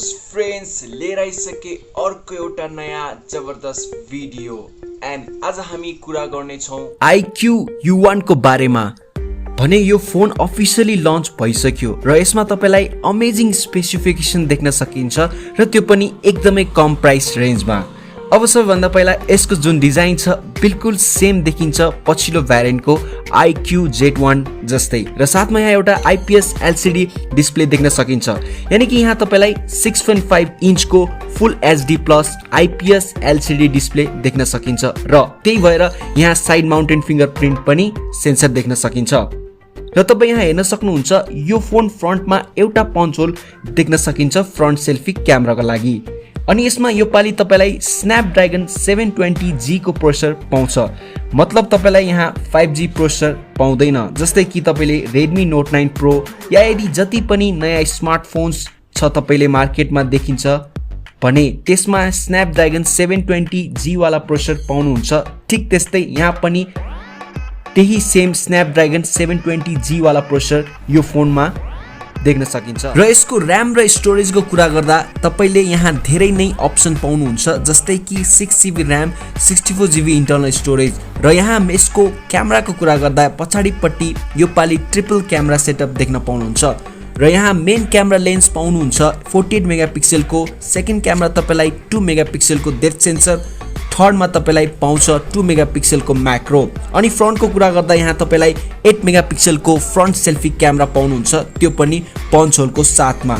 होस् फ्रेन्ड्स, लिएर आइसके अर्को एउटा नयाँ जबरदस्त भिडियो एन्ड आज हामी कुरा गर्ने छौं iQOO को बारेमा। भने यो फोन अफिसियली लन्च भइसक्यो र यसमा तपाईलाई अमेजिङ स्पेसिफिकेसन देख्न सकिन्छ र त्यो पनि एकदमै कम प्राइस रेन्जमा। अब सबैभन्दा पहिला यसको जुन डिजाइन छ बिल्कुल सेम देखिन्छ पछिल्लो भ्यारिएन्टको iQOO Z1 जस्तै र साथमा यहाँ एउटा IPS LCD डिस्प्ले देख्न सकिन्छ। यानी कि यहाँ तपाईलाई 6.5 इन्चको फुल HD plus IPS LCD display देख्न सकिन्छ र त्यही भएर यहाँ साइड माउन्टेड फिङ्गरप्रिन्ट पनि सेन्सर देख्न सकिन्छ। र तपाई यहाँ हेर्न सक्नुहुन्छ यो फोन फ्रन्टमा एउटा पञ्च होल देख्न सकिन्छ फ्रन्ट सेल्फी क्यामेराको लागि। अनि यसमा यो पाली तपाईलाई स्न्यापड्रागन 720G को प्रोसेसर पाउँछ। मतलब तपाईलाई यहाँ 5G प्रोसेसर पाउँदैन। जस्तै कि तपाईले Redmi Note 9 Pro या यदि जति पनि नयाँ स्मार्टफोन्स छ तपाईले मार्केटमा देखिन्छ भने त्यसमा स्न्यापड्रागन 720G वाला प्रोसेसर पाउनुहुन्छ। ठीक त्यस्तै यहाँ पनि त्यही सेम स्न्यापड्रागन 720G वाला प्रोसेसर यो फोनमा देख्न सकिन्छ। र यसको र्याम र स्टोरेजको कुरा गर्दा तपाईले यहाँ धेरै नै अप्सन पाउनुहुन्छ, जस्तै कि 6GB RAM 64GB internal storage. र यहाँ यसको क्यामेराको कुरा गर्दा पछाडिपट्टि यो पाली ट्रिपल क्यामेरा सेटअप देख्न पाउनुहुन्छ र यहाँ मेन क्यामेरा लेन्स पाउनुहुन्छ 48 मेगापिक्सलको, सेकेन्ड क्यामेरा तपाईलाई 2 मेगापिक्सलको डेप्थ सेन्सर, थर्डमा तपाईलाई पाउँछ 2 मेगापिक्सलको म्याक्रो। अनि फ्रन्टको कुरा गर्दा यहाँ तपाईलाई 8 मेगापिक्सलको फ्रन्ट सेल्फी क्यामेरा पाउनुहुन्छ, त्यो पनि पञ्च होलको साथमा।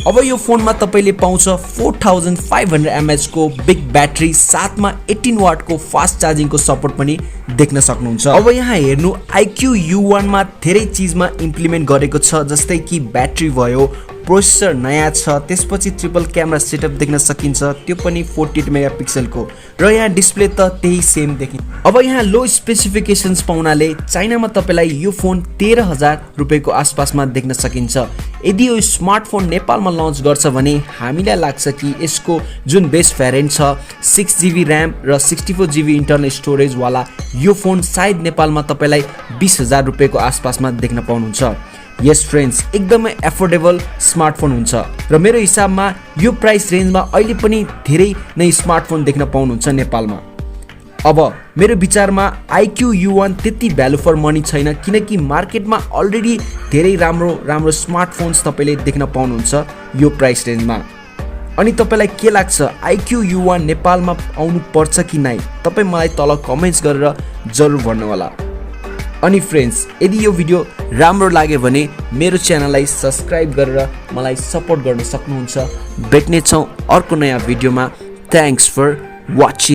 अब यो फोनमा तपाईले पाउँछ 4500 mAh को बिग ब्याट्री, साथमा 18 वाटको फास्ट चार्जिङको सपोर्ट पनि देख्न सक्नुहुन्छ। अब यहाँ हेर्नु iQOO मा धेरै चीजमा इम्प्लिमेन्ट गरेको छ, जस्तै कि ब्याट्री भयो, प्रोसेसर नयाँ छ, त्यसपछि ट्रिपल क्यामेरा सेटअप देख्न सकिन्छ, त्यो पनि 48 मेगापिक्सलको र यहाँ डिस्प्ले त त्यही सेम देखिन्छ। अब यहाँ लो स्पेसिफिकेसन्स पाउनाले चाइनामा तपाईलाई यो फोन 13,000 रुपैयाँको आसपासमा देख्न सकिन्छ। यदि यो स्मार्टफोन नेपालमा लन्च गर्छ भने हामीलाई लाग्छ कि यसको जुन बेस भ्यारिएन्ट छ 6GB र्याम र 64GB इन्टरनल स्टोरेज वाला यो फोन सायद नेपालमा तपाईलाई 20,000 रुपैयाँको आसपासमा देख्न पाउनुहुन्छ। यस फ्रेन्ड्स, एकदमै एफोर्डेबल स्मार्टफोन हुन्छ र मेरो हिसाबमा यो प्राइस रेन्जमा अहिले पनि धेरै नै स्मार्टफोन देख्न पाउनुहुन्छ नेपालमा। अब मेरो विचारमा iQOO त्यति भ्यालु फर मनी छैन, किनकि मार्केटमा अलरेडी धेरै राम्रो स्मार्टफोन्स तपाईले देख्न पाउनुहुन्छ यो प्राइस रेन्जमा। अनि तपाईलाई के लाग्छ iQOO नेपालमा आउनु पर्छ कि नै? तपाई मलाई तल कमेन्ट्स गरेर जरुर भन्नु होला। अनि फ्रेन्ड्स, यदि यो भिडियो राम्रो लाग्यो भने मेरो च्यानललाई सब्स्क्राइब गरेर मलाई सपोर्ट गर्न सक्नुहुन्छ। भेट्ने छौं अर्को नयाँ भिडियोमा। Thanks for watching.